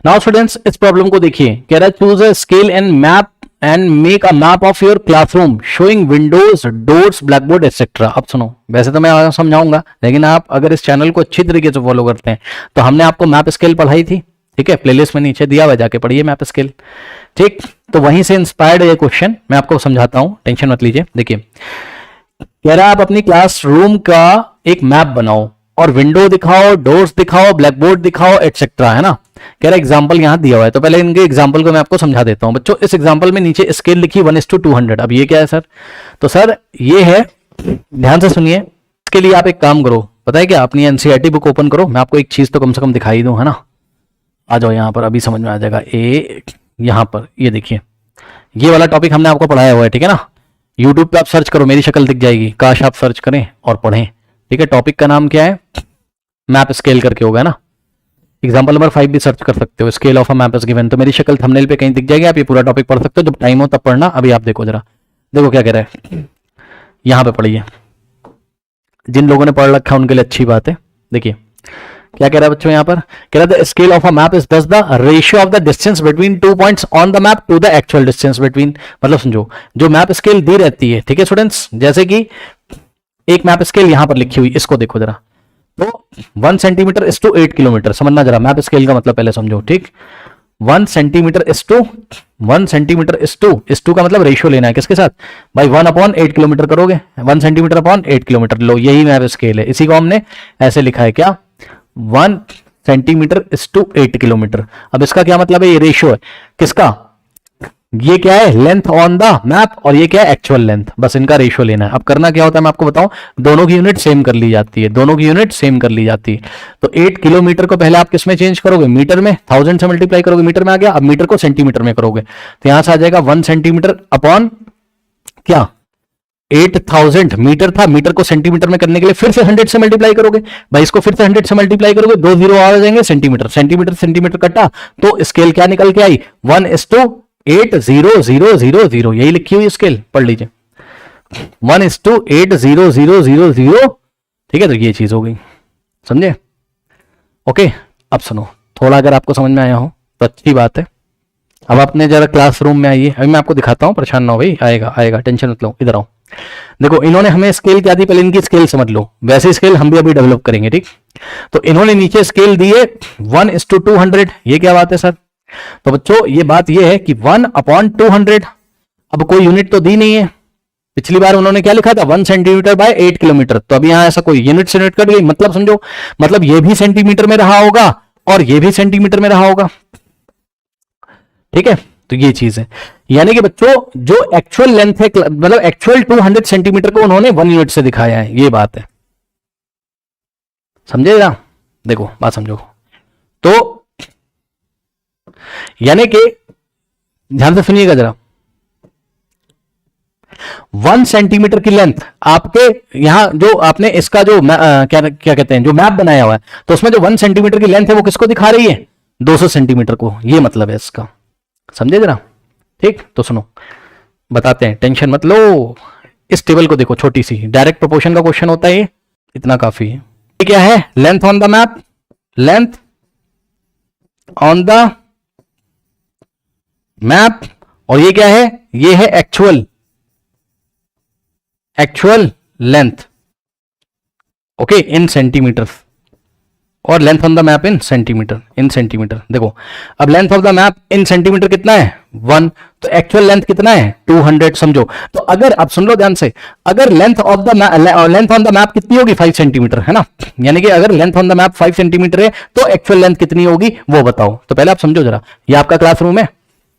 Now students इस problem को देखिए, कह रहा है choose a scale and map and make a map of your classroom showing Windows, doors, black board etcetera. अब सुनो, वैसे तो मैं समझाऊंगा, लेकिन आप अगर इस चैनल को अच्छी तरीके से फॉलो करते हैं तो हमने आपको मैप स्केल पढ़ाई थी, ठीक है, प्लेलिस्ट में नीचे दिया हुआ, जाके पढ़िए मैप स्केल, ठीक। तो वहीं से इंस्पायर्ड ये क्वेश्चन मैं आपको समझाता हूं, टेंशन मत लीजिए। देखिए कह रहा है आप अपनी क्लासरूम का एक मैप बनाओ और विंडो दिखाओ, डोर्स दिखाओ, ब्लैक बोर्ड दिखाओ, एटसेट्रा, है ना। कह रहा है एग्जाम्पल यहां दिया हुआ है, तो पहले इनके एग्जाम्पल को मैं आपको समझा देता हूं। बच्चों इस एग्जाम्पल में नीचे स्केल लिखी 1:200। अब ये क्या है सर? तो सर ये है, ध्यान से सुनिए, इसके लिए आप एक काम करो, पता है क्या, अपनी एनसीईआरटी बुक ओपन करो, मैं आपको एक चीज तो कम से कम दिखाई दूं, है ना। आ जाओ यहां पर, अभी समझ में आ जाएगा। यहां पर ये देखिए, ये वाला टॉपिक हमने आपको पढ़ाया हुआ है, ठीक है ना। यूट्यूब पे आप सर्च करो, मेरी शक्ल दिख जाएगी, काश आप सर्च करें और पढ़ें, ठीक है। टॉपिक का नाम क्या है? मैप स्केल करके होगा ना। एग्जांपल नंबर 5 भी सर्च कर सकते हो, scale of a map is given, तो मेरी शक्ल थंबनेल पे कहीं दिख जाएगी, आप ये पूरा टॉपिक पढ़ सकते हो, जब टाइम हो तब पढ़ना। अभी आप देखो जरा, देखो क्या कह रहा है, यहां पे पढ़िए, जिन लोगों ने पढ़ रखा है उनके लिए अच्छी बात है। देखिए क्या कह रहा है बच्चों, यहां पर कह रहा है the scale of a map is this the ratio of the distance between 2 points on the map to the actual distance between. मतलब समझो, जो मैप स्केल दी रहती है, ठीक है स्टूडेंट्स, जैसे कि एक मैप स्केल यहां पर लिखी हुई, इसको देखो जरा, तो 1 सेंटीमीटर इस टू 8 किलोमीटर, समझना जरा, मैप स्केल का मतलब पहले समझो, ठीक। 1 सेंटीमीटर इस टू 1 सेंटीमीटर इस टू का मतलब रेशियो लेना है किसके साथ भाई, 1/8 किलोमीटर करोगे, 1 सेंटीमीटर अपॉन 8 किलोमीटर, लो यही मैप स्केल है, इसी को हमने ऐसे लिखा है, क्या, 1 सेंटीमीटर इस टू 8 किलोमीटर। अब इसका क्या मतलब है, ये रेशियो है किसका, ये क्या है, लेंथ ऑन द मैप, और ये क्या है, एक्चुअल लेंथ, बस इनका रेशियो लेना है। अब करना क्या होता है मैं आपको बताऊं, दोनों की यूनिट सेम कर ली जाती है, दोनों की यूनिट सेम कर ली जाती है। तो 8 किलोमीटर को पहले आप किसमें चेंज करोगे, मीटर में, 1000 से मल्टीप्लाई करोगे, मीटर में आ गया। अब मीटर को सेंटीमीटर में करोगे तो यहां से आ जाएगा 1 सेंटीमीटर अपॉन क्या, 8000 मीटर था, मीटर को सेंटीमीटर में करने के लिए फिर से 100 से मल्टीप्लाई करोगे भाई, इसको फिर से 100 से मल्टीप्लाई करोगे, 2 जीरो आ जाएंगे, सेंटीमीटर सेंटीमीटर सेंटीमीटर कटा, तो स्केल क्या निकल के आई, 1:800000, यही लिखी हुई स्केल, पढ़ लीजिए, 1:800000, ठीक है। तो ये चीज हो गई, समझे, ओके। अब सुनो, थोड़ा अगर आपको समझ में आया हो तो अच्छी बात है। अब अपने जरा क्लासरूम में आइए, अभी मैं आपको दिखाता हूं, परेशान ना हो भाई, आएगा आएगा, टेंशन मत लो, इधर आओ। देखो इन्होंने हमें स्केल क्या दी, पहले इनकी स्केल समझ लो, वैसे स्केल हम भी अभी डेवलप करेंगे, ठीक। तो इन्होंने नीचे स्केल दी है 1:200, ये क्या बात है सर, तो बच्चों ये बात ये है कि 1/200, अब कोई यूनिट तो दी नहीं है, पिछली बार उन्होंने क्या लिखा था, 1 सेंटीमीटर बाय 8 किलोमीटर, तो अब यहां ऐसा कोई यूनिट से यूनिट कट गई, मतलब समझो, मतलब ये भी सेंटीमीटर में रहा होगा और ये भी सेंटीमीटर में रहा होगा, ठीक है। तो ये चीज है, यानी कि बच्चों जो एक्चुअल लेंथ है, मतलब एक्चुअल 200 सेंटीमीटर को उन्होंने 1 यूनिट से दिखाया है, ये बात है, समझे ना। देखो बात समझो, तो यानी कि ध्यान से सुनिएगा जरा, 1 सेंटीमीटर की लेंथ आपके यहां जो आपने इसका जो क्या कहते हैं, जो मैप बनाया हुआ है, तो उसमें जो 1 सेंटीमीटर की लेंथ है वो किसको दिखा रही है, 200 सेंटीमीटर को, ये मतलब है इसका, समझे जरा, ठीक। तो सुनो बताते हैं, टेंशन मत लो, इस टेबल को देखो, छोटी सी डायरेक्ट प्रोपोर्शन का क्वेश्चन होता है, ये इतना काफी है। ये क्या है, length on the map, length on the map, और ये क्या है, ये है actual length, okay, in centimetre, और length on the map in centimetre, देखो अब length of the map in centimetre कितना है, 1, तो एक्चुअल लेंथ कितना है, 200, समझो। तो अगर अब सुन लो ध्यान से, अगर लेंथ ऑन द मैप कितनी होगी, 5 सेंटीमीटर, है ना, यानी कि अगर length on the map 5 centimetre है तो एक्चुअल लेंथ कितनी होगी वो बताओ। तो पहले आप समझो जरा, ये आपका क्लासरूम है,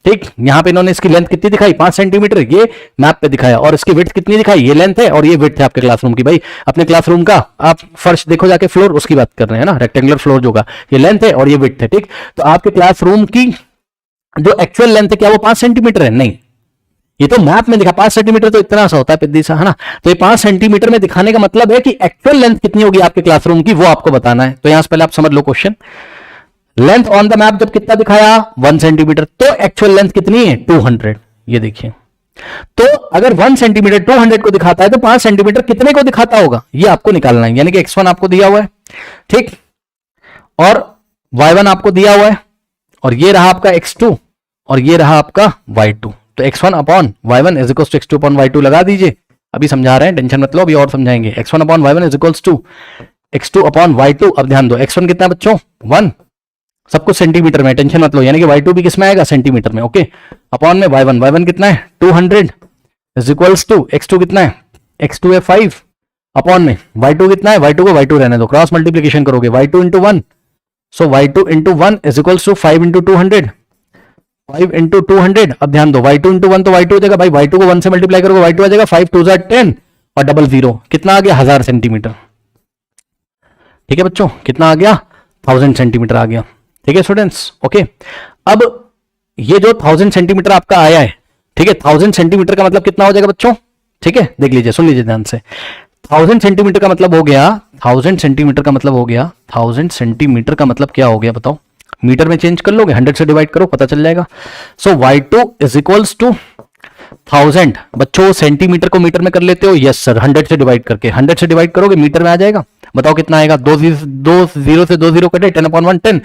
ठीक, यहां पे इन्होंने इसकी लेंथ कितनी दिखाई, 5 सेंटीमीटर, ये मैप पे दिखाया, और इसकी विड्थ कितनी दिखाई, ये लेंथ है और ये विड्थ है आपके क्लासरूम की। भाई अपने क्लासरूम का आप फर्श देखो जाके, फ्लोर, उसकी बात कर रहे हैं ना, रेक्टेंगुलर फ्लोर जो का, ये लेंथ है और ये विड्थ है, ठीक। तो आपके क्लासरूम की जो एक्चुअल लेंथ है, क्या वो 5 सेंटीमीटर है, नहीं, ये तो मैप में दिखा 5 सेंटीमीटर, तो इतना सा होता है पिद्दी सा, है ना। तो ये 5 सेंटीमीटर में दिखाने का मतलब है कि एक्चुअल लेंथ कितनी होगी आपके क्लासरूम की, वो आपको बताना है। तो यहां से पहले आप समझ लो question, length on the map जब कितना दिखाया, 1 सेंटीमीटर, तो एक्चुअल लेंथ कितनी है, 200, ये देखिए। तो अगर 1 सेंटीमीटर 200 को दिखाता है तो 5 सेंटीमीटर कितने को दिखाता होगा, ये आपको निकालना है, यानी कि x1 आपको दिया हुआ है, ठीक, और y1 आपको दिया हुआ है, और ये रहा आपका x2 और ये रहा आपका y2। तो x1 upon y1 is equals to x2 upon y2 लगा दीजिए। अभी समझा रहे हैं, टेंशन मत लो, अभी और समझाएंगे। x1 upon y1 is equals to x2 upon y2। अब ध्यान दो, x1 कितना बच्चों 1, सब कुछ सेंटीमीटर में, टेंशन मत लो, यानी कि y2 भी किसमें आएगा सेंटीमीटर में। ओके, अपॉन में y1 कितना है 200 इज इक्वल्स टू x2 कितना है, x2 है 5, अपॉन में y2 कितना है, y2 को y2 रहने दो, क्रॉस मल्टीप्लीकेशन करोगे y2 into 1, so y2 into 1 is equals to 5 into 200, 5 into 200। अब ध्यान दो, y2 इंटू 1 तो y2 हो जाएगा भाई, y2 को 1 से मल्टीप्लाई करोगे y2 आ जाएगा 5 2 10 और डबल 0 कितना आ गया 1000 सेंटीमीटर। ठीक है बच्चों, कितना आ गया 1000 सेंटीमीटर आ गया। ठीक है स्टूडेंट्स, ओके। अब ये जो 1000 सेंटीमीटर आपका आया है, ठीक है, 1000 सेंटीमीटर का मतलब कितना हो जाएगा बच्चों, ठीक है, देख लीजिए, सुन लीजिए ध्यान से। 1000 सेंटीमीटर का मतलब हो गया, 1000 सेंटीमीटर का मतलब हो गया, 1000 सेंटीमीटर का मतलब क्या हो गया बताओ, मीटर में चेंज कर लोगे, 100 से डिवाइड करो पता चल जाएगा। सो y2 इज इक्वल्स टू 1000। बच्चों सेंटीमीटर को मीटर में कर लेते हो, यस सर, 100 से डिवाइड करके, 100 से डिवाइड करोगे मीटर में आ जाएगा। बताओ कितना आएगा, 2 0 से 2 0 कटे, 10 अपॉन 1 10,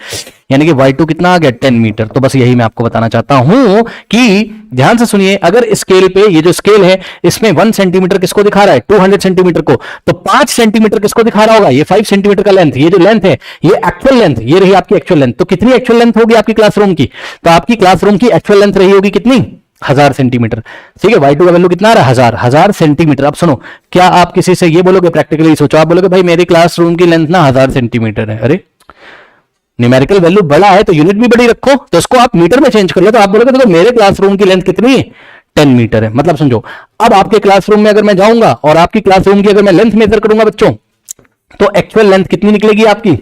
यानी कि y2 कितना आ गया 10 मीटर। तो बस यही मैं आपको बताना चाहता हूं कि ध्यान से सुनिए, अगर स्केल पे, ये जो स्केल है इसमें 1 सेंटीमीटर किसको दिखा रहा है 200 सेंटीमीटर को, तो 5 सेंटीमीटर किसको दिखा रहा होगा, ये 5 सेंटीमीटर का लेंथ, ये जो लेंथ है ये एक्चुअल लेंथ, ये रही आपकी एक्चुअल लेंथ। तो कितनी एक्चुअल लेंथ होगी आपकी क्लासरूम की, तो आपकी क्लासरूम की एक्चुअल लेंथ रही होगी कितनी 1000 सेंटीमीटर। ठीक है, y2 का वैल्यू कितना आ रहा है 1000 सेंटीमीटर। अब सुनो, क्या आप किसी से ये बोलोगे, प्रैक्टिकली सोचो, आप बोलोगे भाई मेरी क्लासरूम की लेंथ ना 1000 सेंटीमीटर है, अरे न्यूमेरिकल वैल्यू बड़ा है तो यूनिट भी बड़ी रखो, तो इसको आप मीटर में चेंज कर लो, तो आप बोलोगे देखो मेरे क्लासरूम की लेंथ कितनी है 10 मीटर है। मतलब समझो, अब आपके क्लासरूम में अगर मैं जाऊंगा और आपकी क्लासरूम की अगर मैं लेंथ मेजर करूंगा बच्चों, तो एक्चुअल लेंथ कितनी निकलेगी आपकी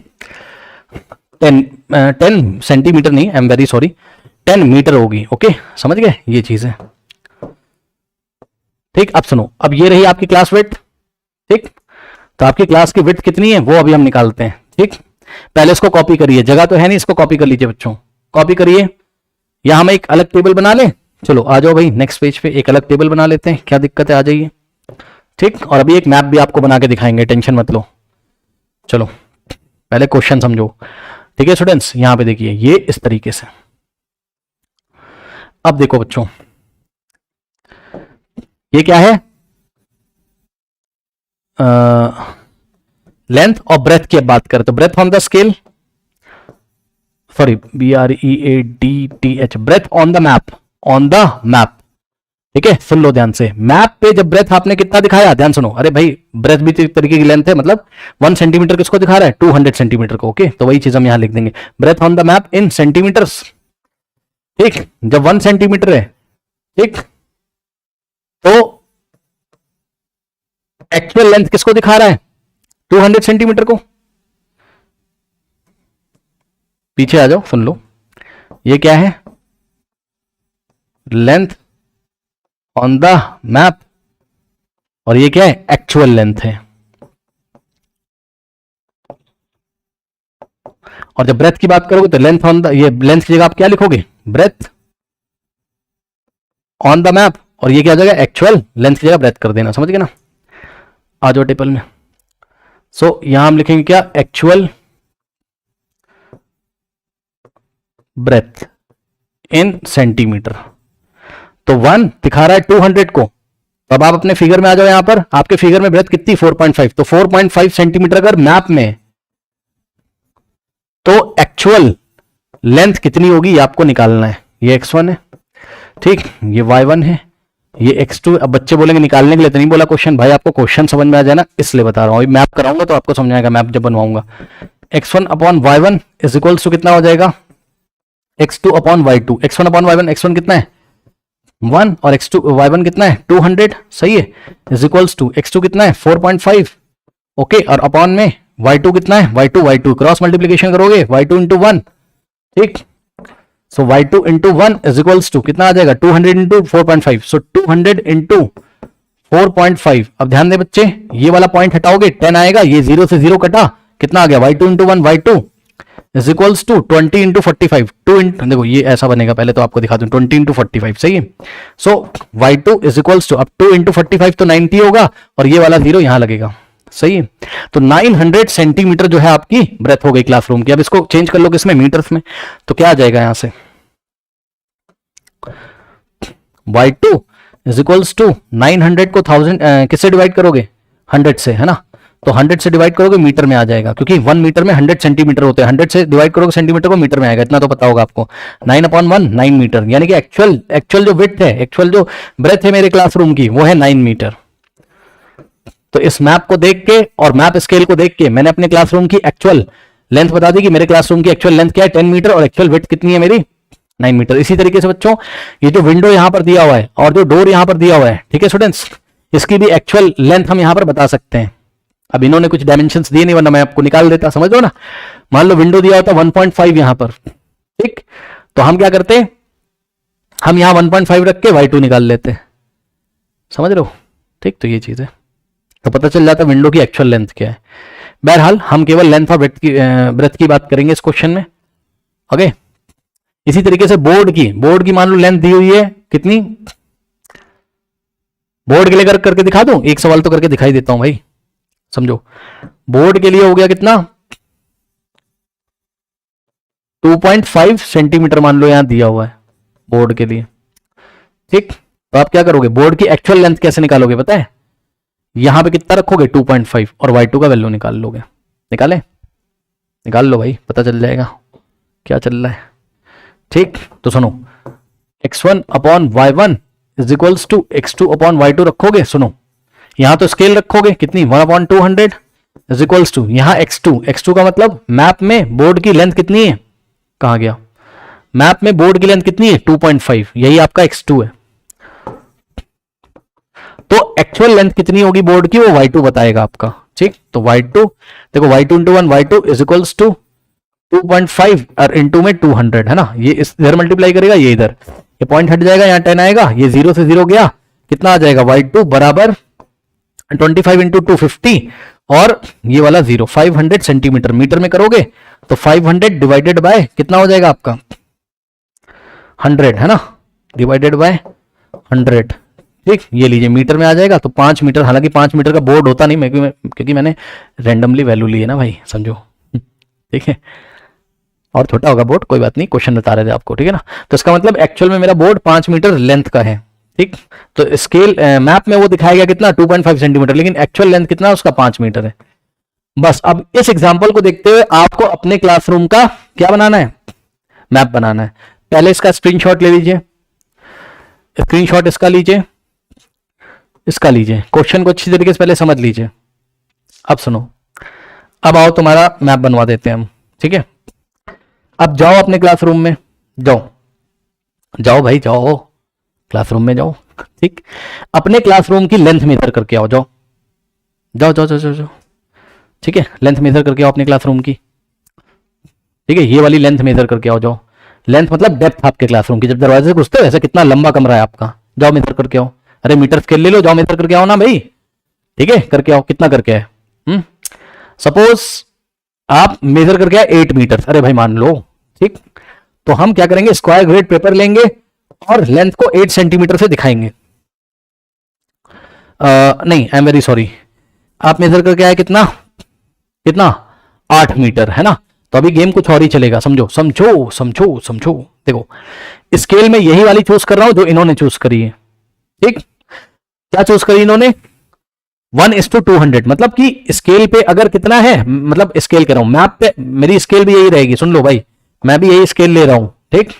10 सेंटीमीटर नहीं, I am very sorry, 10 metre होगी। ओके, समझ गए, ये चीज है। ठीक, अब सुनो, अब ये रही आपकी क्लास विड्थ। ठीक, तो आपकी क्लास की विड्थ कितनी है वो अभी हम निकालते हैं। ठीक, पहले इसको कॉपी करिए, जगह तो है नहीं, इसको कॉपी कर लीजिए बच्चों, कॉपी करिए। यहां हम एक अलग टेबल बना लें, चलो आ जाओ भाई नेक्स्ट पेज पे, एक अलग टेबल बना लेते हैं, क्या दिक्कत है, आ जाइए। ठीक, और अभी एक मैप भी आपको बना के दिखाएंगे, टेंशन मत लो। चलो पहले क्वेश्चन समझो। ठीक है स्टूडेंट्स, यहां पे देखिए ये इस तरीके से। अब देखो बच्चों, ये क्या है, लेंथ और ब्रेथ की बात करें तो breadth on the scale, sorry BREADTH, breadth on the map, on the map. ठीक है, सुन लो ध्यान से, मैप पे जब ब्रेथ आपने कितना दिखाया, ध्यान सुनो, अरे भाई ब्रेथ भी एक तरीके की लेंथ है, मतलब 1 सेंटीमीटर किसको दिखा रहा है 200 सेंटीमीटर को। ओके, तो वही चीज हम यहां लिख देंगे, breadth on the map in centimetres. ठीक, जब 1 सेंटीमीटर है, ठीक, तो एक्चुअल लेंथ किसको दिखा रहा है 200 सेंटीमीटर को। पीछे आ जाओ, सुन लो, ये क्या है, लेंथ ऑन द मैप, और ये क्या है एक्चुअल लेंथ है। और जब ब्रेथ की बात करोगे तो लेंथ ऑन द, ये लेंथ की जगह आप क्या लिखोगे, ब्रेथ ऑन द मैप, और ये क्या हो जाएगा एक्चुअल लेंथ की जगह ब्रेथ कर देना, समझ गए ना। आ जाओ टेबल में। सो यहां हम लिखेंगे क्या, एक्चुअल ब्रेथ इन सेंटीमीटर। तो 1 दिखा रहा है 200 को, तो अब आप अपने फिगर में आ जाओ, यहां पर आपके फिगर में ब्रेथ कितनी 4.5, तो 4.5 सेंटीमीटर अगर मैप में, तो एक्चुअल लेंथ कितनी होगी ये आपको निकालना है। ये x1 है, ठीक, ये y1 है, ये x2। अब बच्चे बोलेंगे निकालने के लिए तो नहीं बोला क्वेश्चन, भाई आपको क्वेश्चन समझ में आ जाए ना, इसलिए बता रहा हूं, मैप कराऊंगा तो आपको समझ आएगा, मैप जब बनवाऊंगा। x1 upon y1 is equals to कितना हो जाएगा, x2 upon y2। x1 upon y1, x1 कितना है 1 और x2 y1 कितना है 200, सही है, इज इक्वल्स टू x2 कितना है 4.5। ओके, और अपॉन में y2 कितना है, y2 क्रॉस मल्टीप्लीकेशन करोगे y2 इंटू 1। ठीक, so y2 into 1 is equals to कितना आ जाएगा 200 इंटू 4.5, सो 200 इंटू 4.5। अब ध्यान दे बच्चे, ये वाला पॉइंट हटाओगे 10 आएगा, ये 0 से 0 कटा, कितना आ गया y2 into 1, y2 is equals to 20 into 45, 2 into, देखो ये ऐसा बनेगा, पहले तो आपको दिखा दूं 20 इंटू 45, सही है। सो y2 इज इक्वल्स टू, अब 2 इंटू 45 तो 90 होगा, और ये वाला 0 यहां लगेगा, सही है। तो 900 सेंटीमीटर जो है आपकी ब्रेथ हो गई क्लासरूम की। अब इसको चेंज कर लो किसमें, मीटर्स में, तो क्या आ जाएगा यहां से, y2 इज इक्वल्स टू 900 को 1000 किससे डिवाइड करोगे, 100 से, है ना। तो 100 से डिवाइड करोगे मीटर में आ जाएगा, क्योंकि 1 मीटर में 100 सेंटीमीटर होते हैं। 100 से डिवाइड करोगे सेंटीमीटर को, मीटर में आएगा, इतना तो पता होगा आपको। 9/1 9 मीटर, यानी कि एक्चुअल जो विड्थ है, एक्चुअल जो ब्रेथ है मेरे क्लासरूम की, वो है 9 मीटर। तो इस मैप को देख के और मैप स्केल को देख के मैंने अपने क्लासरूम की एक्चुअल लेंथ बता दी कि मेरे क्लासरूम की एक्चुअल लेंथ क्या है, 10 मीटर, और एक्चुअल विड्थ कितनी है मेरी, 9 मीटर। इसी तरीके से बच्चों ये जो विंडो यहां पर दिया हुआ है और जो डोर यहां पर दिया हुआ है, ठीक है स्टूडेंट्स, इसकी भी एक्चुअल लेंथ हम यहां पर बता सकते हैं। अब इन्होंने कुछ डायमेंशंस दिए नहीं, वरना मैं आपको निकाल देता, समझ लो ना। मान लो विंडो दिया होता 1.5 यहां पर, ठीक, तो हम क्या करते, हम यहां 1.5 रख के y2 निकाल लेते, समझ रहे हो, ठीक। तो ये चीज है, तो पता चल जाता विंडो की एक्चुअल लेंथ क्या है। बहरहाल हम केवल लेंथ और ब्रेथ की बात करेंगे इस क्वेश्चन में, ओके। इसी तरीके से बोर्ड की मान लो लेंथ दी हुई है कितनी, बोर्ड के लिए करके दिखा दूं, एक सवाल तो करके दिखाई देता हूं भाई, समझो। बोर्ड के लिए हो गया कितना, 2.5 सेंटीमीटर मान लो यहां दिया हुआ है बोर्ड के लिए, ठीक। तो आप क्या करोगे, बोर्ड की एक्चुअल लेंथ कैसे निकालोगे पता है, यहां पे कितना रखोगे 2.5 और y2 का वैल्यू निकाल लोगे। निकाल लो भाई, पता चल जाएगा क्या चल रहा है, ठीक। तो सुनो, x1/y1 is equals to x2/y2 रखोगे, सुनो यहां तो स्केल रखोगे कितनी, 1/200 इज इक्वल्स टू यहां x2 का मतलब मैप में बोर्ड की लेंथ कितनी है, कहां गया, मैप में बोर्ड की लेंथ कितनी है 2.5, यही आपका x2 है। तो एक्चुअल लेंथ कितनी होगी बोर्ड की, वो y2 बताएगा आपका, ठीक। तो y2 देखो, y2 × 1 y2 is equals to 2.5 और इंटू में 200, है ना। ये इधर मल्टीप्लाई करेगा, ये इधर, ये पॉइंट हट जाएगा, यहाँ 10 आएगा, ये 0 से 0 गया, कितना आ जाएगा, y2 बराबर 25 × 250 और ये वाला 0, 500 सेंटीमीटर। मीटर में करोगे तो 500 डिवाइडेड बाय कितना हो जाएगा आपका 100, है ना, डिवाइडेड बाय 100, ठीक। ये लीजिए मीटर में आ जाएगा, तो 5 मीटर, हालांकि 5 मीटर का बोर्ड होता नहीं, क्योंकि मैंने रैंडमली वैल्यू ली है ना भाई, समझो, ठीक है। और छोटा होगा बोर्ड, कोई बात नहीं, क्वेश्चन बता रहे थे आपको, ठीक है ना। तो इसका मतलब एक्चुअल में मेरा बोर्ड 5 मीटर लेंथ का है, ठीक। तो स्केल मैप में वो दिखाया गया कितना 2.5 सेंटीमीटर, लेकिन एक्चुअल लेंथ कितना उसका 5 मीटर है। बस अब इस एग्जाम्पल को देखते हुए आपको अपने क्लासरूम का क्या बनाना है, मैप बनाना है। पहले इसका स्क्रीनशॉट ले लीजिए, स्क्रीनशॉट इसका लीजिए, इसका लीजिए, क्वेश्चन को अच्छी तरीके से पहले समझ लीजिए। अब सुनो, अब आओ तुम्हारा मैप बनवा देते हैं हम, ठीक है। अब जाओ अपने क्लासरूम में, जाओ भाई, जाओ क्लासरूम में जाओ, ठीक। अपने क्लासरूम की लेंथ मेजर करके आओ, जाओ, ठीक है। लेंथ मेजर करके आओ अपने क्लासरूम की, ठीक है। ये वाली लेंथ मेजर करके आओ, जाओ। लेंथ मतलब डेप्थ आपके क्लासरूम की, जब दरवाजे से घुसते हो ऐसा कितना लंबा कमरा है आपका, जाओ मेजर करके आओ। अरे मीटर स्केल ले लो, जाओ मेजर करके आओ ना भाई, ठीक है, करके आओ, कितना करके है। सपोज आप मेजर करके आए 8 मीटर, अरे भाई मान लो, ठीक। तो हम क्या करेंगे, स्क्वायर ग्रेड पेपर लेंगे और लेंथ को 8 सेंटीमीटर से दिखाएंगे। नहीं, आई एम वेरी सॉरी, आप मेजर करके आए कितना 8 मीटर, है ना। तो अभी गेम कुछ और ही चलेगा, समझो। देखो स्केल में यही वाली चूज कर रहा हूं जो इन्होंने चूज करी है, ठीक। क्या चूज करी इन्होंने, 1:200, मतलब कि स्केल पे अगर कितना है, मतलब स्केल कर रहा हूं मैप पे, मेरी स्केल भी यही रहेगी, सुन लो भाई, मैं भी यही स्केल ले रहा हूं, ठीक।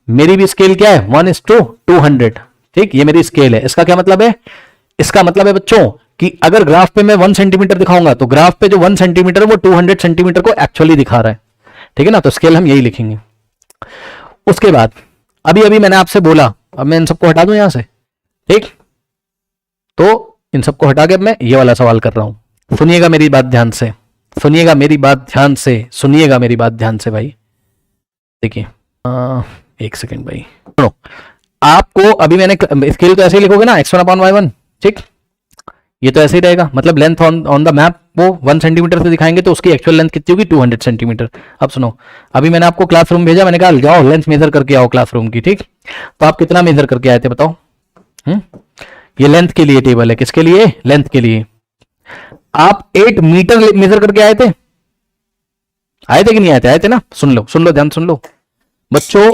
मेरी भी स्केल क्या है 1:200, ठीक। ये मेरी स्केल है। इसका क्या मतलब है, इसका मतलब है बच्चों कि अगर ग्राफ पे मैं 1 सेंटीमीटर दिखाऊंगा तो ग्राफ पे जो 1 सेंटीमीटर है वो 200 सेंटीमीटर को एक्चुअली दिखा रहा है, ठीक है ना। तो स्केल हम यही लिखेंगे। उसके बाद अभी मैंने आपसे बोला, अब मैं इन सबको हटा दूं यहां से, ठीक। तो इन सबको हटा के मैं ये वाला सवाल कर रहा हूं। सुनिएगा मेरी बात ध्यान से, सुनिएगा मेरी बात ध्यान से भाई। देखिए एक सेकेंड भाई, सुनो। आपको अभी मैंने स्केल तो ऐसे ही लिखोगे ना, x1/y1, ठीक। ये तो ऐसे ही रहेगा, मतलब लेंथ ऑन द मैप वो 1 सेंटीमीटर से दिखाएंगे, तो उसकी एक्चुअल लेंथ कितनी होगी 200 सेंटीमीटर। अब सुनो, अभी मैंने आपको क्लासरूम भेजा, मैंने कहा जाओ लेंथ मेजर करके आओ क्लासरूम की, ठीक। तो आप कितना मेजर करके आए थे बताओ। ये लेंथ के लिए टेबल है, किसके लिए, लेंथ के लिए। आप 8 मीटर मेजर करके आए थे, आए थे कि नहीं आए थे? आए थे ना। सुन लो ध्यान सुन लो बच्चों,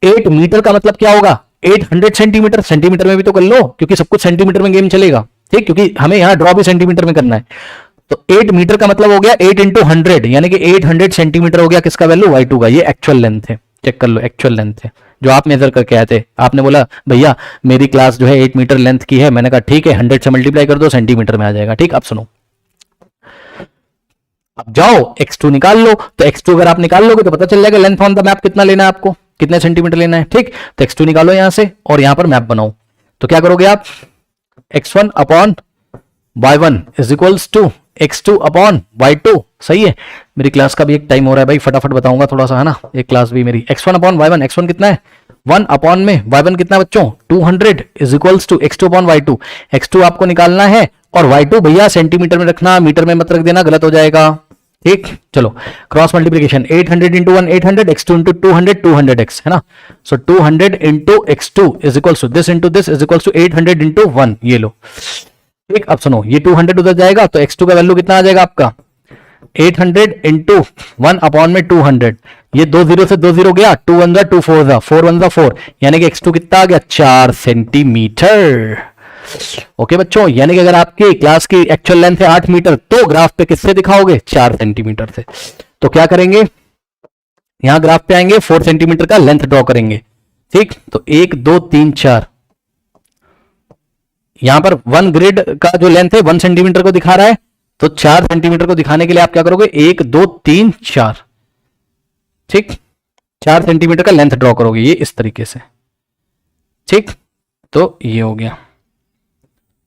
8 मीटर का मतलब क्या होगा? 800 सेंटीमीटर। सेंटीमीटर में भी तो कर लो, क्योंकि सब कुछ सेंटीमीटर में गेम चलेगा, ठीक, क्योंकि हमें यहां ड्रॉ भी सेंटीमीटर में करना है। तो 8 मीटर का मतलब हो गया 8 इंटू 100, यानी कि 800 सेंटीमीटर हो गया किसका वैल्यू? y2 का। ये एक्चुअल लेंथ है, चेक कर लो, एक्चुअल लेंथ है जो आप मेजर करके आए थे। आपने बोला भैया मेरी क्लास जो है 8 मीटर लेंथ की है, मैंने कहा ठीक है 100 से मल्टीप्लाई कर दो, सेंटीमीटर में आ जाएगा। ठीक, अब सुनो, अब जाओ x2 निकाल लो। तो x2 अगर आप निकाल लोगे तो पता चल जाएगा लेंथ ऑन द मैप कितना लेना है आपको, कितने सेंटीमीटर लेना है। ठीक, तो x2 निकालो यहां से और यहां पर मैप बनाओ। तो क्या करोगे आप? x1 upon y1 is equals to x2 upon y2। सही है, मेरी क्लास का भी एक टाइम हो रहा है भाई, फटाफट बताऊंगा थोड़ा सा, है ना, एक क्लास भी मेरी। x1 अपॉन y1, x1 कितना है 1 अपॉन में y1 कितना बच्चों 200 is equals to x2 upon y2। x2 आपको निकालना है और y2 भैया सेंटीमीटर में रखना, मीटर में मत रख देना, गलत हो जाएगा। ठीक, चलो cross multiplication 800 into 1 800, x2 into 200 200x, है ना। So 200 into x2 is equals to this into this is equals to 800 into 1, ये लो। ठीक, अब सुनो, ये 200 उधर जाएगा तो x2 का वैल्यू कितना आ जाएगा आपका 800 इंटू 1 अपॉन में 200। ये 2 0 से 2 0 गया, 2 1 2 4 4 1 4, यानी कि x2 कितना आ गया 4 सेंटीमीटर। ओके बच्चों, यानी कि अगर आपकी क्लास की एक्चुअल लेंथ है 8 मीटर तो ग्राफ पे किससे दिखाओगे 4 सेंटीमीटर से। तो क्या करेंगे, यहां ग्राफ पे आएंगे 4 सेंटीमीटर का लेंथ ड्रॉ करेंगे। ठीक, तो 1 2 3 4, यहां पर 1 ग्रिड का जो लेंथ है 1 सेंटीमीटर को दिखा रहा है, तो 4 सेंटीमीटर को दिखाने के लिए आप क्या करोगे 1 2 3 4। ठीक, 4 सेंटीमीटर का लेंथ ड्रॉ करोगे ये इस तरीके से। ठीक, तो ये हो गया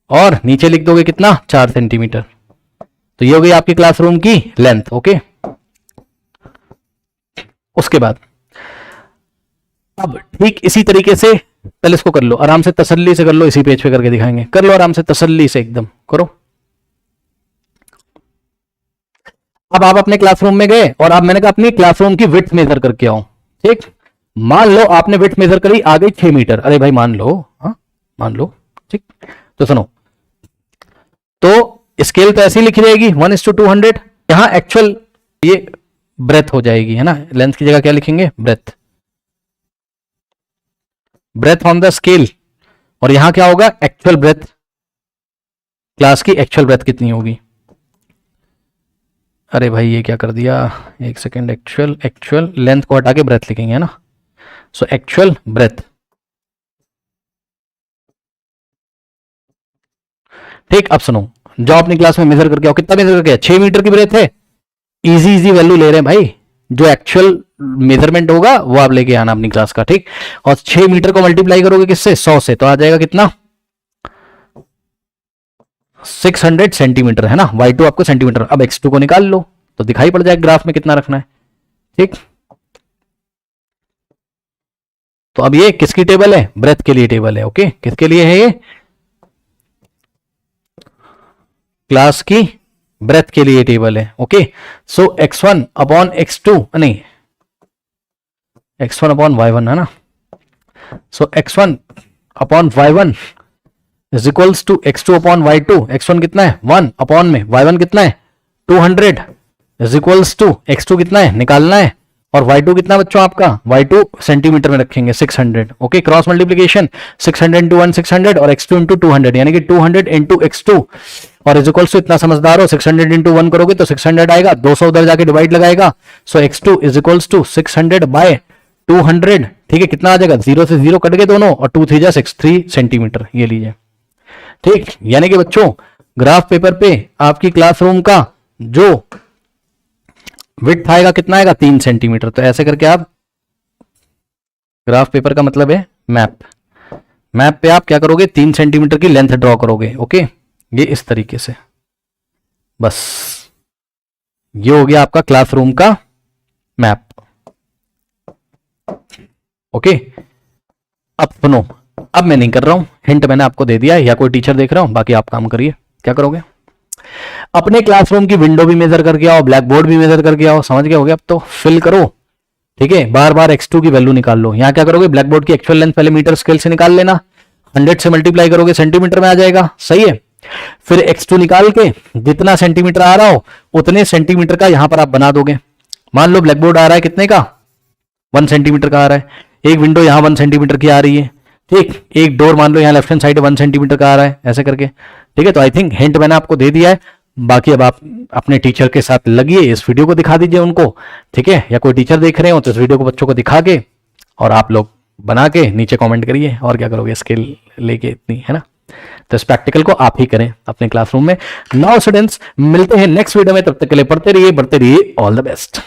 और नीचे लिख दोगे कितना 4 सेंटीमीटर। तो ये हो गई आपकी क्लासरूम की लेंथ। ओके, उसके बाद अब ठीक इसी तरीके से पहले इसको कर लो, आराम से तसल्ली से कर लो, इसी पेज पे करके दिखाएंगे, कर लो आराम से तसल्ली से एकदम करो। अब आप अपने क्लासरूम में गए और आप मैंने कहा अपनी क्लासरूम की विड्थ मेजर करके आओ। ठीक, मान लो आपने विड्थ मेजर करी आ गई 6 मीटर। अरे भाई मान लो, हाँ मान लो। ठीक, तो सुनो, तो स्केल तो ऐसी लिखी जाएगी 1:200। यहां एक्चुअल ये ब्रेथ हो जाएगी, है ना, लेंथ की जगह क्या लिखेंगे breadth, breadth on the scale. और यहां क्या होगा एक्चुअल ब्रेथ, क्लास की एक्चुअल ब्रेथ कितनी होगी। अरे भाई ये क्या कर दिया, एक सेकेंड, एक्चुअल लेंथ को हटा के ब्रेथ लिखेंगे, है ना। So actual breadth. ठीक, अब सुनो, जो अपनी क्लास में मेजर करके आओ, कितना मेजर करके आओ 6 मीटर की ब्रेथ है। इजी वैल्यू ले रहे हैं भाई, जो एक्चुअल मेजरमेंट होगा वो आप लेके आना अपनी क्लास का। ठीक, और 6 मीटर को मल्टीप्लाई करोगे किससे 100 से, तो आ जाएगा कितना 600 सेंटीमीटर, है ना। y2 आपको सेंटीमीटर। अब x2 को निकाल लो तो दिखाई पड़ जाएगा ग्राफ में कितना रखना है। ठीक, तो अब ये किसकी टेबल है, ब्रेथ के लिए टेबल है। ओके, किसके लिए है ये, क्लास की ब्रेथ के लिए टेबल है। ओके, सो x1 अपॉन x2, नहीं x1 अपॉन y1, है ना। So x1 upon y1 is equals to x2 upon y2। x1 कितना है 1 अपॉन में y1 कितना है 200 इज इक्वल्स टू x2 कितना है निकालना है, और y2 कितना बच्चों आपका, y2 सेंटीमीटर में रखेंगे 600। ओके, क्रॉस मल्टीप्लीकेशन 600 इंटू 1 600 और x2 इंटू 200, यानी कि 200 इंटू x2 और इज इक्वल्स टू, इतना समझदार हो, 600 इंटू 1 करोगे तो 600 आएगा, 200 उधर जाके डिवाइड लगाएगा। So x2 is equals to 600 by 200। ठीक है, कितना आ जाएगा 0 से 0 कट गए दोनों, और 2 3 जा 6 3 सेंटीमीटर, ये लीजिए। ठीक, यानी कि बच्चों ग्राफ पेपर पे आपकी क्लासरूम का जो विड्थ आएगा कितना आएगा 3 सेंटीमीटर। तो ऐसे करके आप, ग्राफ पेपर का मतलब है मैप, मैप पे आप क्या करोगे 3 सेंटीमीटर की लेंथ ड्रॉ करोगे। ओके, ये इस तरीके से, बस ये हो गया आपका क्लासरूम का मैप। ओके, अब सुनो, अब मैं नहीं कर रहा हूं, हिंट मैंने आपको दे दिया है, या कोई टीचर देख रहा हूं, बाकी आप काम करिए। क्या करोगे, अपने क्लासरूम की विंडो भी मेजर करके आओ, ब्लैक बोर्ड भी मेजर करके आओ। समझ गए, हो गया, अब तो फिल करो। ठीक है, बार बार x2 की वैल्यू निकाल लो। यहां क्या करोगे, ब्लैक बोर्ड की एक्चुअल लेंथ पहले मीटर स्केल से निकाल लेना, 100 से मल्टीप्लाई करोगे सेंटीमीटर में आ जाएगा। सही है, फिर x2 निकाल के जितना सेंटीमीटर आ रहा हो उतने सेंटीमीटर का यहां पर आप बना दोगे। मान लो ब्लैक बोर्ड आ रहा है कितने का, 1 सेंटीमीटर का आ रहा है, एक विंडो यहां 1 सेंटीमीटर की आ रही है, ठीक, एक डोर मान लो यहाँ लेफ्ट हैंड साइड 1 सेंटीमीटर का आ रहा है, ऐसे करके, ठीक है। तो आई थिंक हिंट मैंने आपको दे दिया है। बाकी अब आप अपने टीचर के साथ लगिए, इस वीडियो को दिखा दीजिए उनको, ठीक है, या कोई टीचर देख रहे हो तो इस वीडियो को बच्चों को दिखा के और आप लोग बना के नीचे कमेंट करिए। और क्या करोगे स्किल लेके इतनी, है ना। तो इस प्रैक्टिकल को आप ही करें अपने क्लासरूम में। नाउ स्टूडेंट्स मिलते हैं नेक्स्ट वीडियो में, तब तक के लिए पढ़ते रहिए, बढ़ते रहिए, ऑल द बेस्ट।